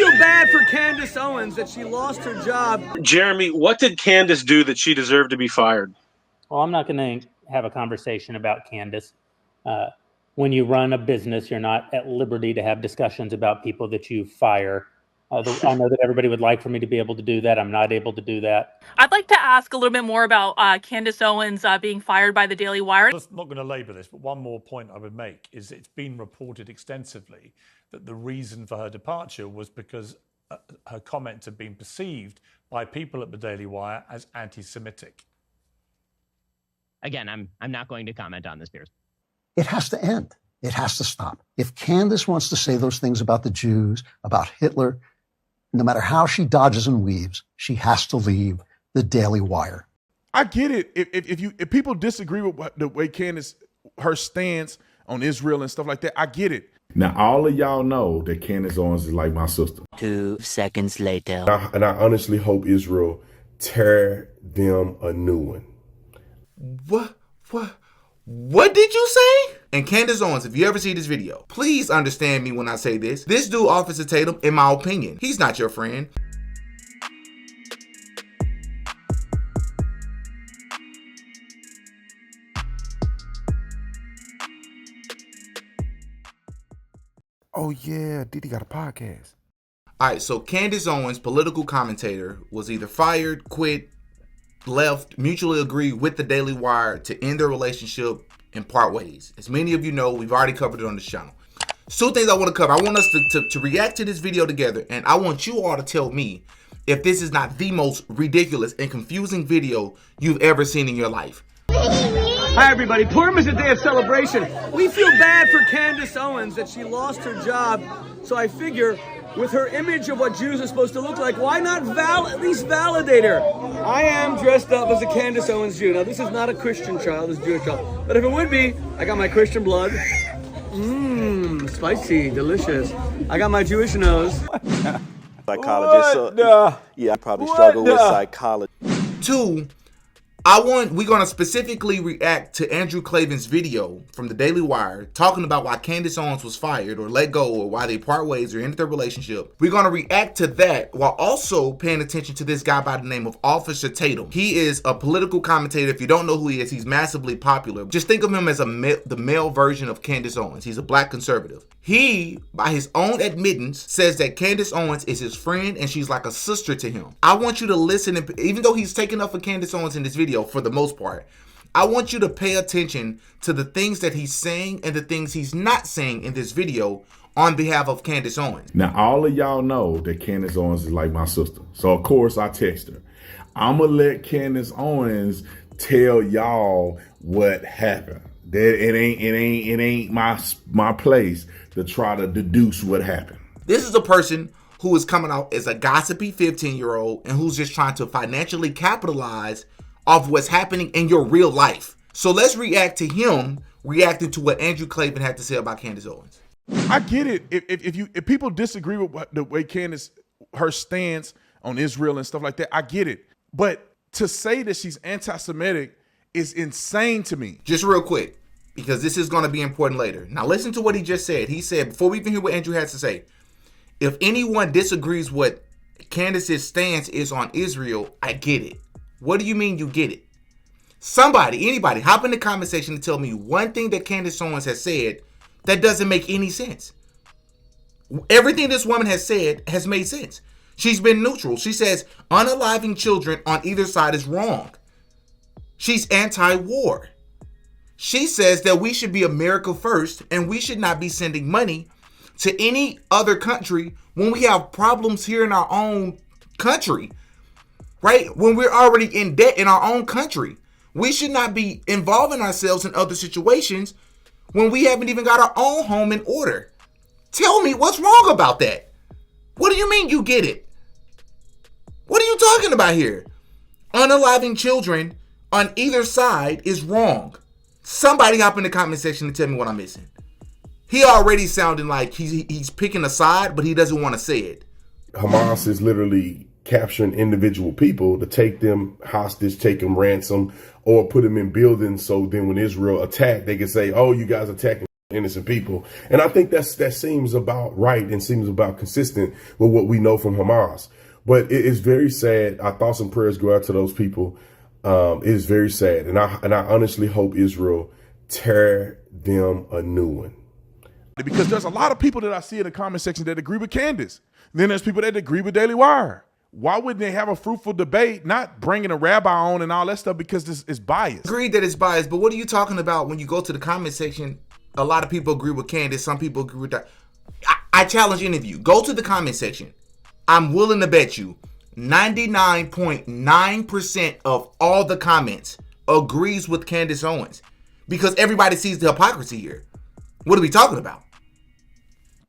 feel bad for Candace Owens that she lost her job. Jeremy, what did Candace do that she deserved to be fired? Well, I'm not going to have a conversation about Candace. When you run a business, you're not at liberty to have discussions about people that you fire. I know that everybody would like for me to be able to do that. I'm not able to do that. I'd like to ask a little bit more about Candace Owens being fired by the Daily Wire. I'm not going to labour this, but one more point I would make is it's been reported extensively that the reason for her departure was because her comments had been perceived by people at the Daily Wire as anti-Semitic. Again, I'm not going to comment on this, Piers. It has to end. It has to stop. If Candace wants to say those things about the Jews, about Hitler, no matter how she dodges and weaves, she has to leave the Daily Wire. I get it. If people disagree with the way Candace, her stance on Israel and stuff like that, I get it. Now, all of y'all know that Candace Owens is like my sister. 2 seconds later. And I honestly hope Israel tear them a new one. What did you say? And Candace Owens, if you ever see this video, please understand me when I say this. This dude, Officer Tatum, in my opinion, he's not your friend. Oh yeah, Diddy got a podcast. All right, so Candace Owens, political commentator, was either fired, quit, left, mutually agreed with the Daily Wire to end their relationship and part ways. As many of you know, we've already covered it on this channel. So 2 things I want to cover. I want us to react to this video together, and I want you all to tell me if this is not the most ridiculous and confusing video you've ever seen in your life. Hi everybody, Purim is a day of celebration. We feel bad for Candace Owens that she lost her job, so I figure with her image of what Jews are supposed to look like, why not at least validate her? I am dressed up as a Candace Owens Jew. Now this is not a Christian child, it's a Jewish child. But if it would be, I got my Christian blood. Spicy, delicious. I got my Jewish nose. Psychologist, so yeah, I probably struggle with psychology. 2, we're going to specifically react to Andrew Klavan's video from the Daily Wire talking about why Candace Owens was fired or let go or why they part ways or ended their relationship. We're going to react to that while also paying attention to this guy by the name of Officer Tatum. He is a political commentator. If you don't know who he is, he's massively popular. Just think of him as the male version of Candace Owens. He's a black conservative. He, by his own admittance, says that Candace Owens is his friend and she's like a sister to him. I want you to listen, and even though he's taking up for Candace Owens in this video for the most part, I want you to pay attention to the things that he's saying and the things he's not saying in this video on behalf of Candace Owens. Now, all of y'all know that Candace Owens is like my sister. So, of course, I text her. I'm going to let Candace Owens tell y'all what happened. That it ain't my place to try to deduce what happened. This is a person who is coming out as a gossipy 15-year-old and who's just trying to financially capitalize off what's happening in your real life. So let's react to him reacting to what Andrew Klavan had to say about Candace Owens. I get it. If people disagree with the way Candace, her stance on Israel and stuff like that, I get it. But to say that she's anti-Semitic is insane to me. Just real quick, because this is going to be important later. Now listen to what he just said. He said, before we even hear what Andrew has to say, if anyone disagrees what Candace's stance is on Israel, I get it. What do you mean you get it? Somebody, anybody, hop in the comment section and tell me one thing that Candace Owens has said that doesn't make any sense. Everything this woman has said has made sense. She's been neutral. She says unaliving children on either side is wrong. She's anti-war. She says that we should be America first and we should not be sending money to any other country when we have problems here in our own country, right? When we're already in debt in our own country. We should not be involving ourselves in other situations when we haven't even got our own home in order. Tell me what's wrong about that. What do you mean you get it? What are you talking about here? Unaliving children on either side is wrong. Somebody hop in the comment section and tell me what I'm missing. He already sounding like he's picking a side, but he doesn't want to say it. Hamas is literally capturing individual people to take them hostage, take them ransom, or put them in buildings so then when Israel attack, they can say, oh, you guys attacking innocent people. And I think that seems about right and seems about consistent with what we know from Hamas. But it is very sad. Our thoughts and prayers go out to those people. It is very sad. And I honestly hope Israel tear them a new one. Because there's a lot of people that I see in the comment section that agree with Candace. Then there's people that agree with Daily Wire. Why wouldn't they have a fruitful debate, not bringing a rabbi on and all that stuff, because this is biased? Agreed that it's biased, but what are you talking about when you go to the comment section? A lot of people agree with Candace. Some people agree with that. I challenge any of you. Go to the comment section. I'm willing to bet you 99.9% of all the comments agrees with Candace Owens, because everybody sees the hypocrisy here. What are we talking about?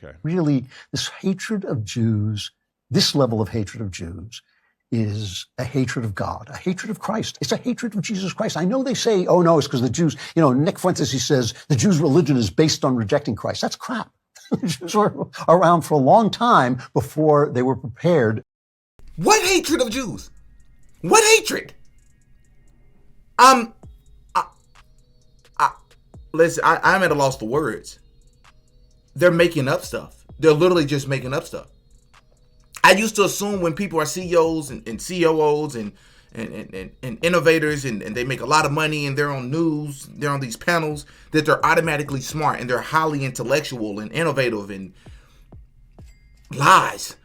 Okay. Really, this hatred of Jews, this level of hatred of Jews, is a hatred of God, a hatred of Christ. It's a hatred of Jesus Christ. I know they say, oh no, it's because the Jews, Nick Fuentes, he says the Jews' religion is based on rejecting Christ. That's crap. The Jews were around for a long time before they were prepared. What hatred of Jews? What hatred? Listen, I'm at a loss for words. They're making up stuff. They're literally just making up stuff. I used to assume when people are CEOs and COOs and innovators and they make a lot of money and they're on news, they're on these panels, that they're automatically smart and they're highly intellectual and innovative, and lies.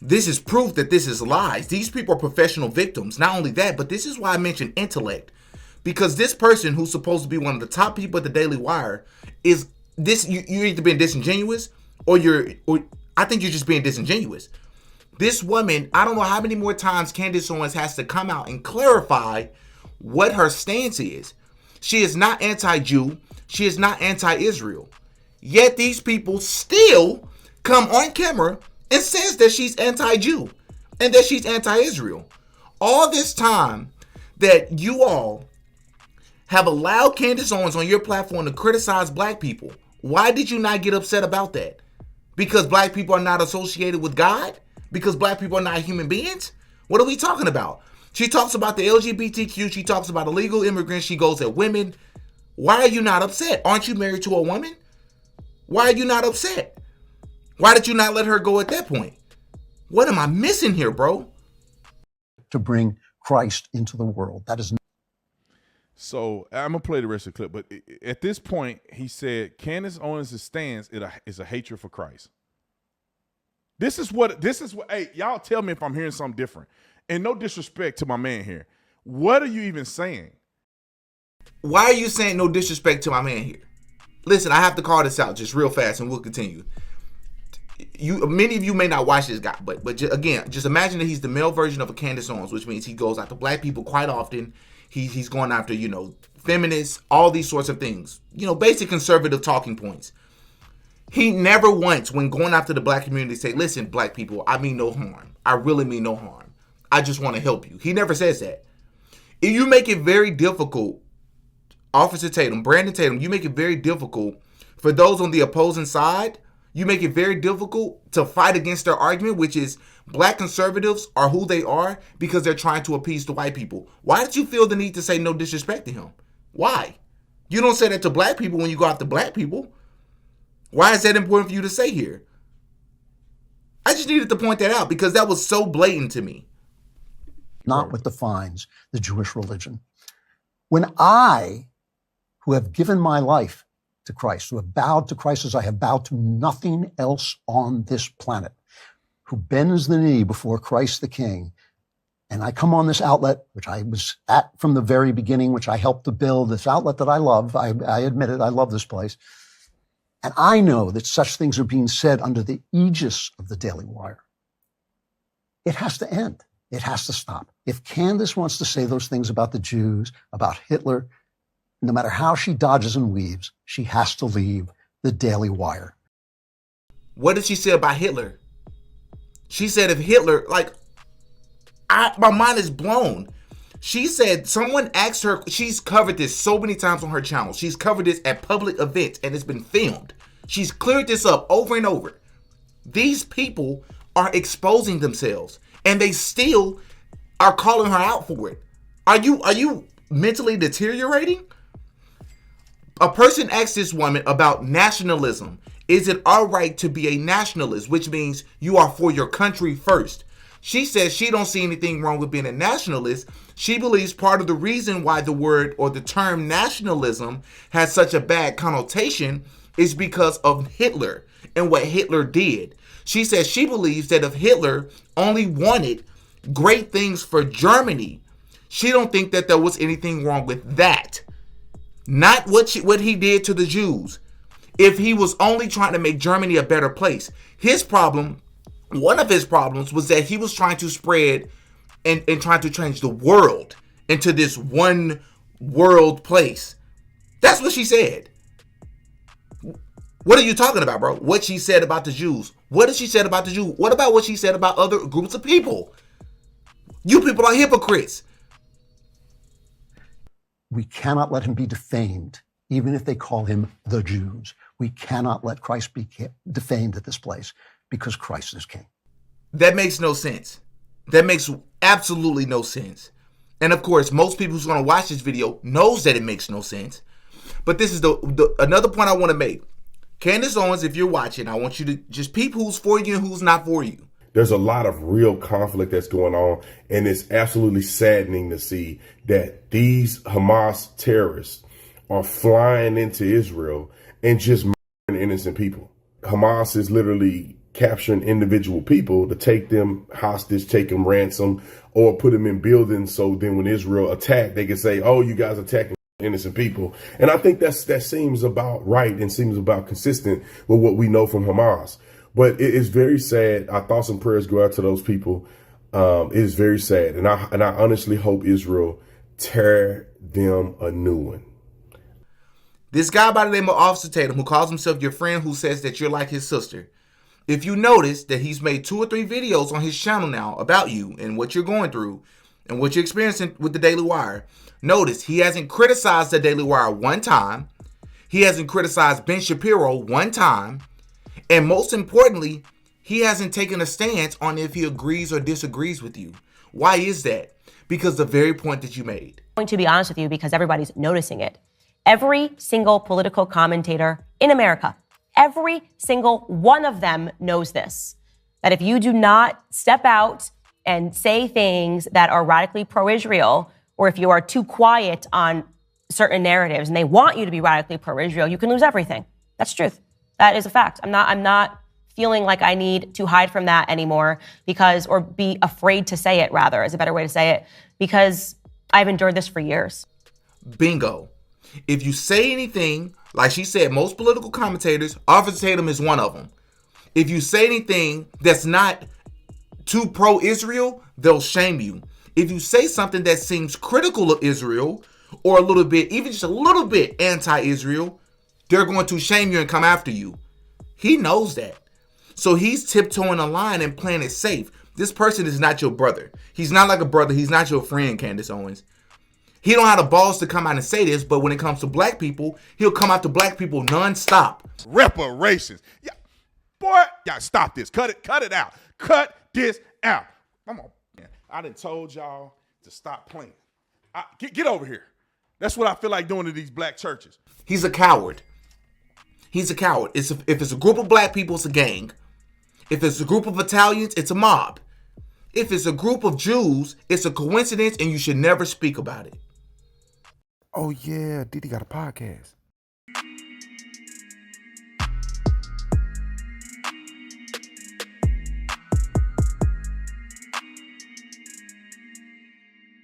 This is proof that this is lies. These people are professional victims. Not only that, but this is why I mentioned intellect. Because this person who's supposed to be one of the top people at the Daily Wire is this. You're either being disingenuous or I think you're just being disingenuous. This woman, I don't know how many more times Candace Owens has to come out and clarify what her stance is. She is not anti-Jew. She is not anti-Israel. Yet these people still come on camera and says that she's anti-Jew and that she's anti-Israel. All this time that you all have allowed Candace Owens on your platform to criticize black people, why did you not get upset about that? Because black people are not associated with God? Because black people are not human beings? What are we talking about? She talks about the LGBTQ. She talks about illegal immigrants. She goes at women. Why are you not upset? Aren't you married to a woman? Why are you not upset? Why did you not let her go at that point? What am I missing here, bro? To bring Christ into the world. That is. So I'm gonna play the rest of the clip, but at this point, he said Candace Owens' stance is a hatred for Christ. This is what. Hey, y'all tell me if I'm hearing something different. And no disrespect to my man here. What are you even saying? Why are you saying no disrespect to my man here? Listen, I have to call this out just real fast, and we'll continue. Many of you may not watch this guy, but just imagine that he's the male version of a Candace Owens, which means he goes after black people quite often. He's going after, feminists, all these sorts of things. Basic conservative talking points. He never once, when going after the black community, say, listen, black people, I mean no harm. I really mean no harm. I just want to help you. He never says that. If you make it very difficult, Officer Tatum, Brandon Tatum, you make it very difficult for those on the opposing side. You make it very difficult to fight against their argument, which is black conservatives are who they are because they're trying to appease the white people. Why did you feel the need to say no disrespect to him? Why? You don't say that to black people when you go after black people. Why is that important for you to say here? I just needed to point that out because that was so blatant to me. Not what defines the Jewish religion. When I, who have given my life to Christ, who have bowed to Christ as I have bowed to nothing else on this planet, who bends the knee before Christ the King, and I come on this outlet, which I was at from the very beginning, which I helped to build, this outlet that I love. I admit it, I love this place. And I know that such things are being said under the aegis of the Daily Wire. It has to end. It has to stop. If Candace wants to say those things about the Jews, about Hitler, no matter how she dodges and weaves, she has to leave the Daily Wire. What did she say about Hitler? She said if Hitler, my mind is blown. She said someone asked her, she's covered this so many times on her channel. She's covered this at public events and it's been filmed. She's cleared this up over and over. These people are exposing themselves and they still are calling her out for it. Are you mentally deteriorating? A person asked this woman about nationalism. Is it all right to be a nationalist, which means you are for your country first? She says she don't see anything wrong with being a nationalist. She believes part of the reason why the word or the term nationalism has such a bad connotation is because of Hitler and what Hitler did. She says she believes that if Hitler only wanted great things for Germany, she don't think that there was anything wrong with that. Not what he did to the Jews. If he was only trying to make Germany a better place. His problem, one of his problems, was that he was trying to spread and trying to change the world into this one world place. That's what she said. What are you talking about, bro? What she said about the Jews. What did she said about the Jews? What about what she said about other groups of people? You people are hypocrites. We cannot let him be defamed, even if they call him the Jews. We cannot let Christ be defamed at this place because Christ is king. That makes no sense. That makes absolutely no sense. And of course, most people who's going to watch this video knows that it makes no sense. But this is another point I want to make. Candace Owens, if you're watching, I want you to just peep who's for you and who's not for you. There's a lot of real conflict that's going on, and it's absolutely saddening to see that these Hamas terrorists are flying into Israel and just murdering innocent people. Hamas is literally capturing individual people to take them hostage, take them ransom, or put them in buildings so then when Israel attack, they can say, oh, you guys attacking innocent people. And I think that seems about right and seems about consistent with what we know from Hamas. But it is very sad. Our thoughts and prayers go out to those people. It is very sad. And I honestly hope Israel tear them a new one. This guy by the name of Officer Tatum, who calls himself your friend, who says that you're like his sister. If you notice that he's made 2 or 3 videos on his channel now about you and what you're going through and what you're experiencing with the Daily Wire, notice he hasn't criticized the Daily Wire one time. He hasn't criticized Ben Shapiro one time. And most importantly, he hasn't taken a stance on if he agrees or disagrees with you. Why is that? Because the very point that you made. I'm going to be honest with you because everybody's noticing it. Every single political commentator in America, every single one of them knows this, that if you do not step out and say things that are radically pro-Israel, or if you are too quiet on certain narratives and they want you to be radically pro-Israel, you can lose everything. That's truth. That is a fact. I'm not feeling like I need to hide from that anymore or be afraid to say it, rather, is a better way to say it, because I've endured this for years. Bingo. If you say anything, like she said, most political commentators, Officer Tatum is one of them. If you say anything that's not too pro-Israel, they'll shame you. If you say something that seems critical of Israel or a little bit, even just a little bit anti-Israel, they're going to shame you and come after you. He knows that. So he's tiptoeing a line and playing it safe. This person is not your brother. He's not like a brother. He's not your friend, Candace Owens. He don't have the balls to come out and say this, but when it comes to black people, he'll come after black people nonstop. Reparations. Yeah, boy, y'all stop this. Cut it out. Cut this out. Come on, man. I done told y'all to stop playing. Get over here. That's what I feel like doing to these black churches. He's a coward. He's a coward. If it's a group of black people, it's a gang. If it's a group of Italians, it's a mob. If it's a group of Jews, it's a coincidence and you should never speak about it. Oh, yeah, Diddy got a podcast.